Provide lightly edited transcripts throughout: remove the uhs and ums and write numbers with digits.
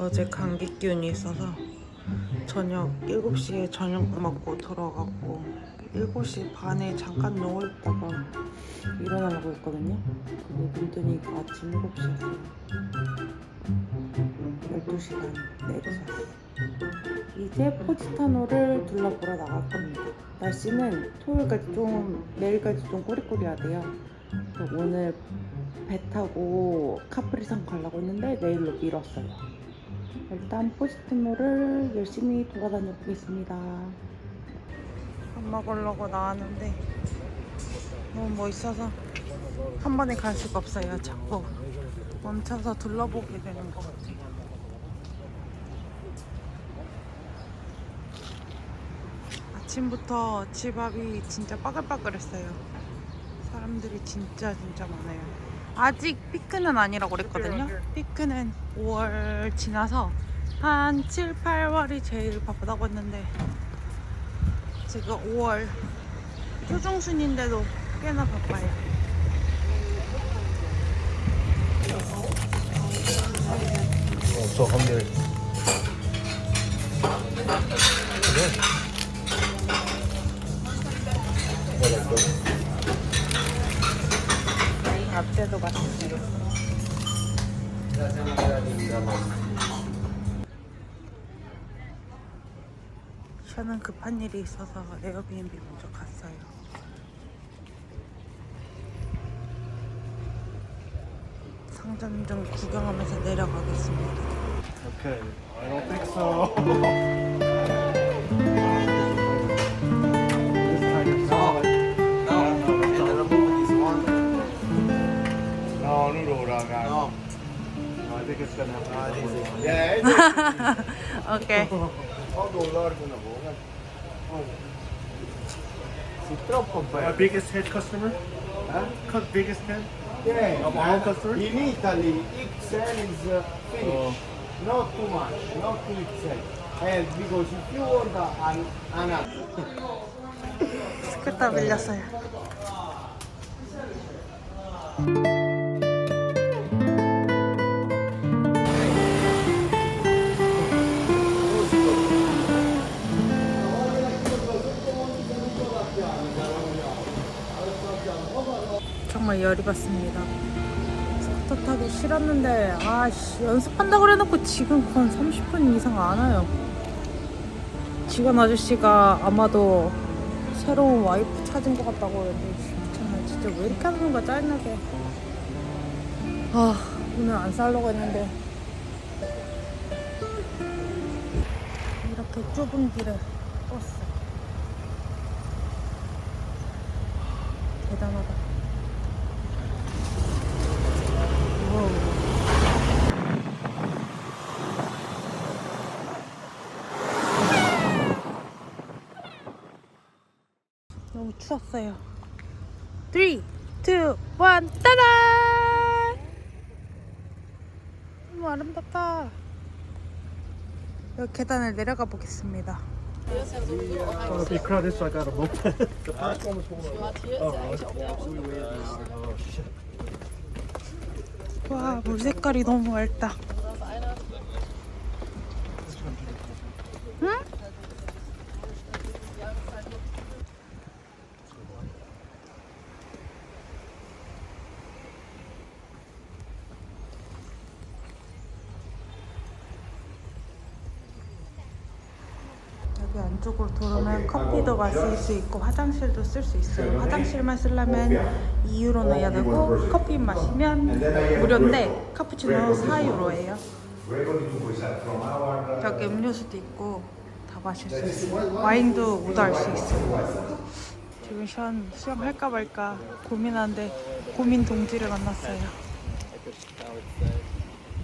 어제 감기 기운이 있어서 저녁 7시에 저녁 먹고 들어가고 7시 반에 잠깐 누워있다가 일어나려고 했거든요. 근데 눈 뜨니까 아침 7시였어요. 12시간 내려서 이제 포지타노를 둘러보러 나갈 겁니다. 날씨는 내일까지 좀 꾸리꾸리하대요. 그래서 오늘 배 타고 카프리산 가려고 했는데 내일로 미뤘어요. 일단 포지타노를 열심히 돌아다녀 보겠습니다. 밥 먹으려고 나왔는데 너무 멋있어서 한 번에 갈 수가 없어요. 자꾸 멈춰서 둘러보게 되는 것 같아요. 아침부터 집 앞이 진짜 빠글빠글했어요. 사람들이 진짜 많아요. 아직 피크는 아니라고 그랬거든요. 피크는 5월 지나서 한 7, 8월이 제일 바쁘다고 했는데 지금 5월 초중순인데도 꽤나 바빠요. 저 확률. 앞에도 맛있어요. 저는 급한 일이 있어서 에어비앤비 먼저 갔어요. 상점 좀 구경하면서 내려가겠습니다. Okay, I don't think so. This time it's solid. No, noodle ramen. No. I think it's gonna have to be. Yeah. 오케이. My biggest head customer? Huh? Biggest head? Yeah, Of all customers? in Italy, XL is finished. Not too much, not too XL. And because if you want another. 스쿠터 밀렸어요. 정말 열이 받습니다. 스쿠터 타기 싫었는데 연습한다고 그래놓고 지금 건 30분 이상 안 와요. 직원 아저씨가 아마도 새로운 와이프 찾은 것 같다고 그러는데 미쳤네. 진짜 왜 이렇게 하는 거야, 짜증나게. 오늘 안 싸려고 했는데 이렇게 좁은 길에 버스 대단하다. 우와. 너무 추웠어요. 3, 2, 1, 따란! 너무 아름답다. 여기 계단을 내려가 보겠습니다. Gonna be crowded, so I got a moped. The first one was 와, 물 색깔이 너무 맑다. 응? 여기 안쪽으로 들어오면 커피도 마실 수 있고 화장실도 쓸 수 있어요. 화장실만 쓰려면 2유로 내야 되고 커피 마시면 무료인데 카푸치노 4유로예요. 여기 음료수도 있고 다 마실 수 있어요. 와인도 오더할 수 있어요. 지금 수영할까 말까 고민하는데 고민 동지를 만났어요.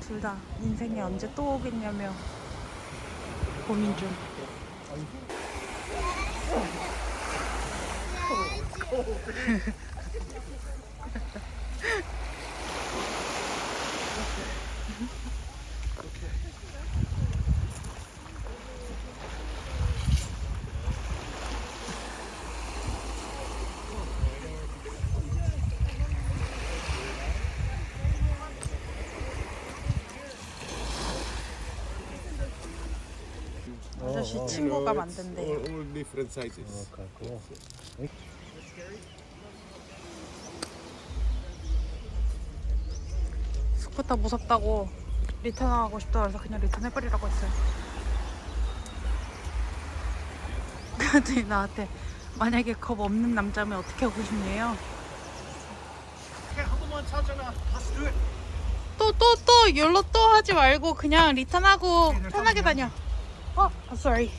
둘 다 인생에 언제 또 오겠냐며 고민 중. 아저씨 친구가 만든대요. All different sizes. Okay, cool. 스쿠터 무섭다고 리턴하고 싶다 그래서 그냥 리턴해버리라고 했어요. 그랬더니 나한테 만약에 겁 없는 남자면 어떻게 하고 싶네요. 한 번만 찾잖아. 다시 돼. 또 열로 또 하지 말고 그냥 리턴하고 편하게 다녀. sorry.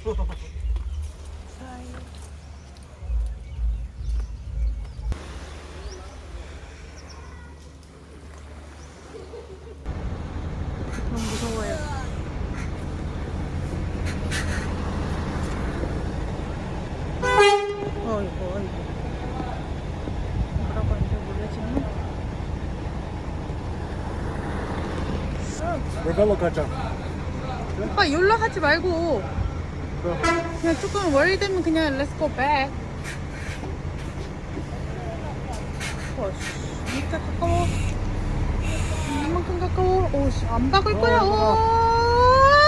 너무 무서워요. 어이구. 뭐라고 하는지 모르겠지만. 레벨로 가자. 오빠 열로 하지 말고 그냥 조금 월이 되면 그냥 let's go back. 진짜 가까워. 이만큼 가까워. 오씨 안 박을 거야. 오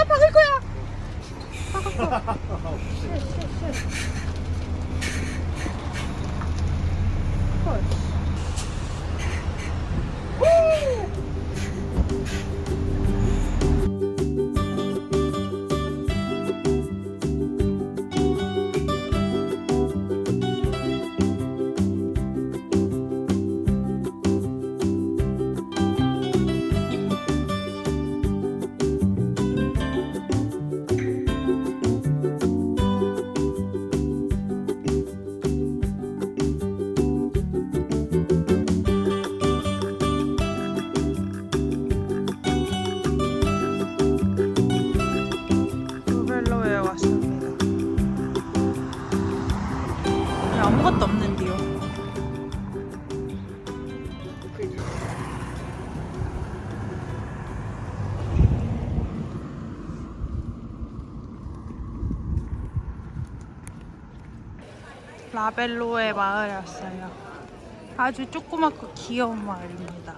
박을 거야. 박았어. 루벨로에 왔습니다. 아무것도 없는데요. 라벨로의 마을에 왔어요. 아주 조그맣고 귀여운 마을입니다.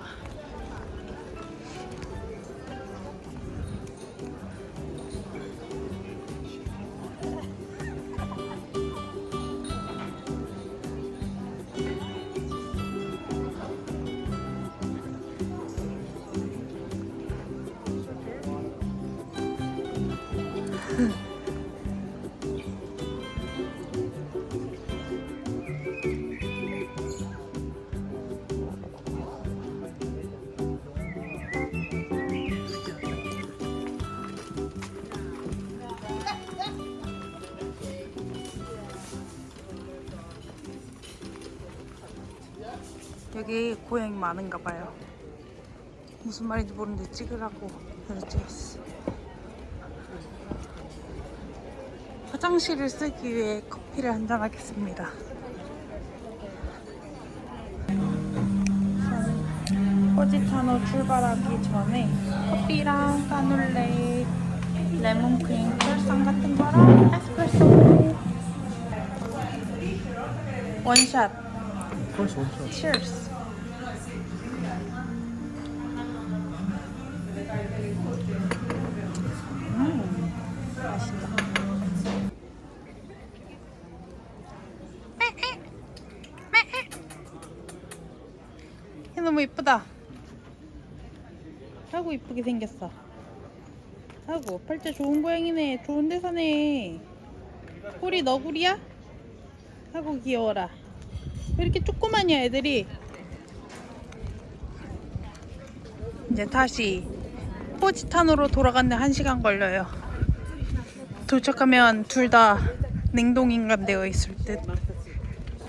여기 고양이 많은가 봐요. 무슨 말인지 모르는데 찍으라고 해서 찍었어. 화장실을 쓰기 위해 커피를 한잔 하겠습니다. 포지타노 출발하기 전에 커피랑 까놀레, 레몬크림, 크루상 같은 거랑 에스프레소 원샷. Cheers. 맛있다. 얘 너무 이쁘다. 아이고 이쁘게 생겼어. 아이고 팔자 좋은 고양이네. 좋은 데 사네. 꼬리 너구리야? 아이고 귀여워라. 왜 이렇게 조그마냐 애들이. 이제 다시 포지탄으로 돌아가는데 1시간 걸려요. 도착하면 둘 다 냉동인간 되어 있을 듯.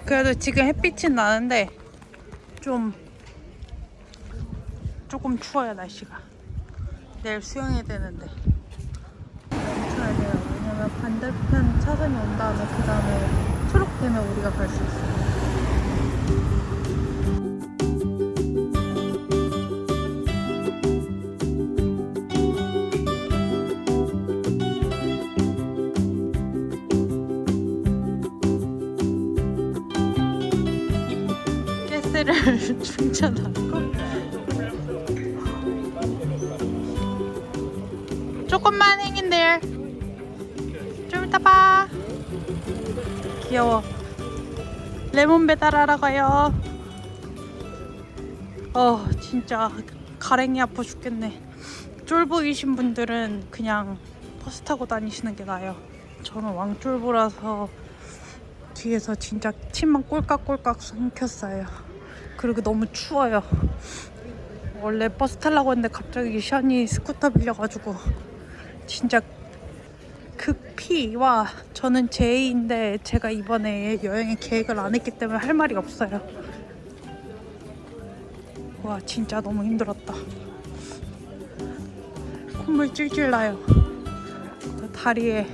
그래도 지금 햇빛은 나는데 조금 추워요 날씨가. 내일 수영해야 되는데 괜찮아야 돼요. 왜냐면 반대편 차선이 온 다음에 그 다음에 초록 되면 우리가 갈 수 있어요. 가스를 충전하고 조금만 hang in there. 좀 이따 봐. 귀여워. 레몬 배달하러 가요. 진짜 가랭이 아파 죽겠네. 쫄보이신 분들은 그냥 버스 타고 다니시는 게 나아요. 저는 왕쫄보라서 뒤에서 진짜 침만 꼴깍꼴깍 삼켰어요. 그리고 너무 추워요. 원래 버스 타려고 했는데 갑자기 션이 스쿠터 빌려가지고 진짜 급히와 저는 제2인데 제가 이번에 여행의 계획을 안 했기 때문에 할 말이 없어요. 와 진짜 너무 힘들었다. 콧물 찔찔 나요. 다리에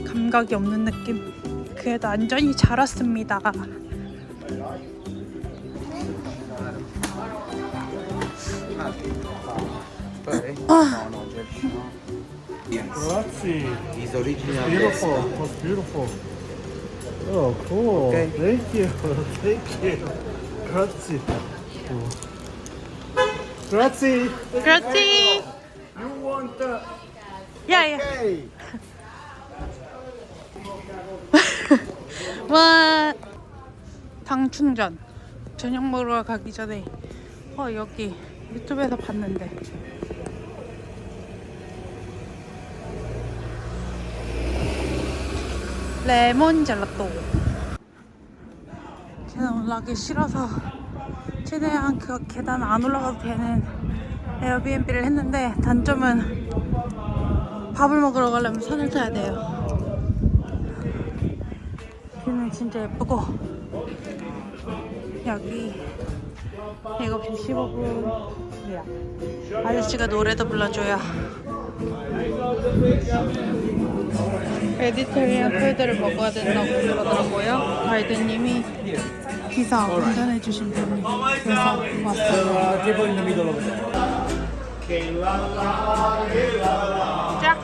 감각이 없는 느낌. 그래도 안전히 잘 왔습니다. Grazie. Is original Beautiful. Was beautiful. Oh, cool. Okay. Thank you. Thank you. Grazie. Grazie. 그렇지. You want the... 야야. Hey. 와. 당 충전. 저녁 먹으러 가기 전에 여기 유튜브에서 봤는데 레몬 젤라또. 계단 올라가기 싫어서 최대한 그 계단 안 올라가도 되는 에어비앤비를 했는데 단점은 밥을 먹으러 가려면 산을 타야 돼요. 뷰는 진짜 예쁘고 여기 7시 15분이야. 아저씨가 노래도 불러줘요. 메디테리안 푸드를 먹어야 된다고 그러더라고요. 가이드님이 기사 운전해주신 분이 그래서 왔어요. Tipo in the middle of it. 짝!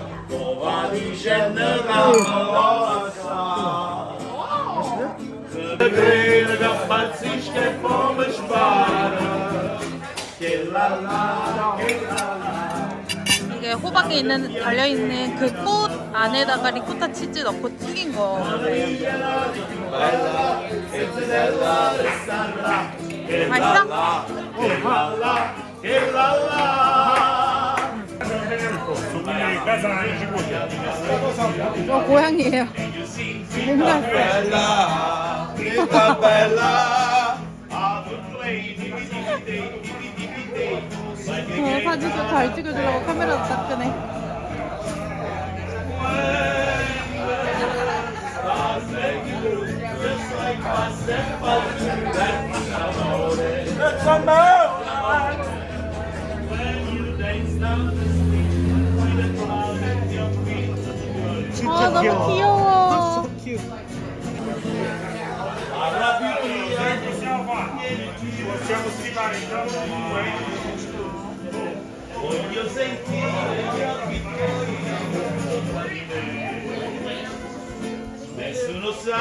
이게 호박에 있는 달려있는 그 꽃 안에다가 리코타 치즈 넣고 튀긴 거. 맛있어? 고양이에요. 사진도 잘 찍어주려고 카메라도 딱 끄네. 너무 귀여워. Possiamo stimare il nostro voglio sentire nessuno sa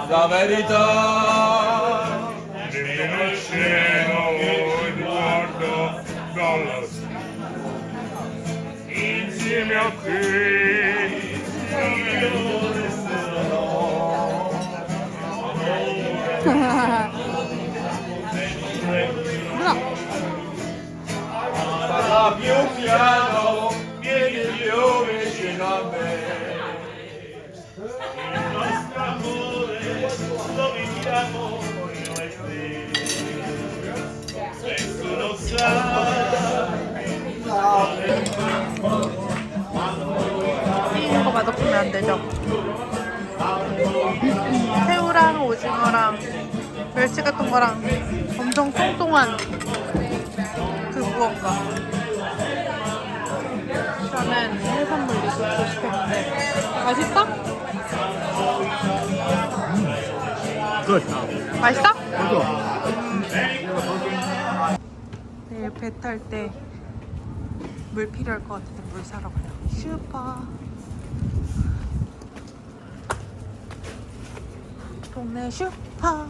la verità nemmeno il cielo il guardo dalla insieme a te io resterò parla più piano, vieni più vicino a me. Il nostro amore lo viviamo io e te. Nessuno sa. 튀긴 거 맛없으면 안 되죠. 새우랑 오징어랑 멸치 같은 거랑 엄청 뚱뚱한 그 무언가. 저는 해산물 리조또 시켰는데 맛있어? 맛있어? 내일 배 탈 때 물 필요할 것 같은데 물 사러 가요. 슈퍼. 동네 슈퍼.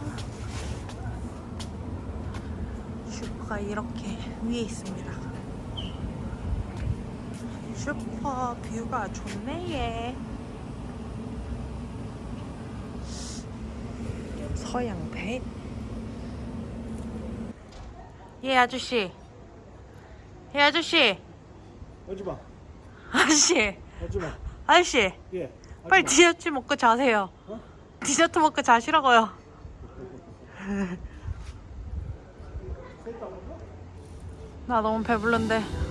슈퍼가 이렇게 위에 있습니다. 슈퍼 뷰가 좋네 얘. 서양배. 예 아저씨. 예 아저씨. 오지마. 아저씨. 오지마. 아저씨. 예. 빨리 디저트 먹고 자세요. 디저트 먹고 자시라고요. 나 너무 배불른데.